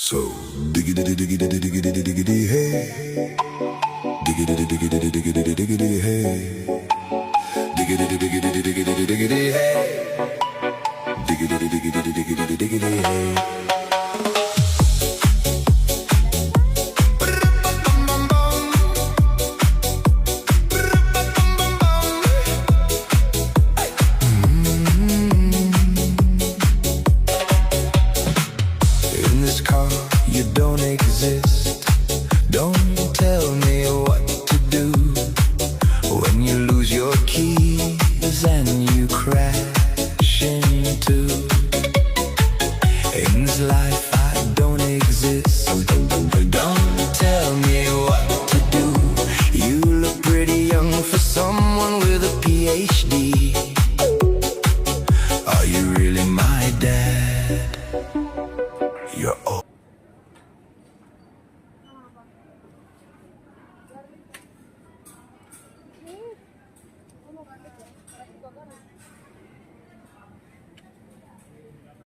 So diggity diggity diggity diggity hey, diggity diggity diggity diggity hey, diggity diggity diggity diggity hey, diggity diggity diggity diggity hey. You don't exist. Don't tell me what to do when you lose your key.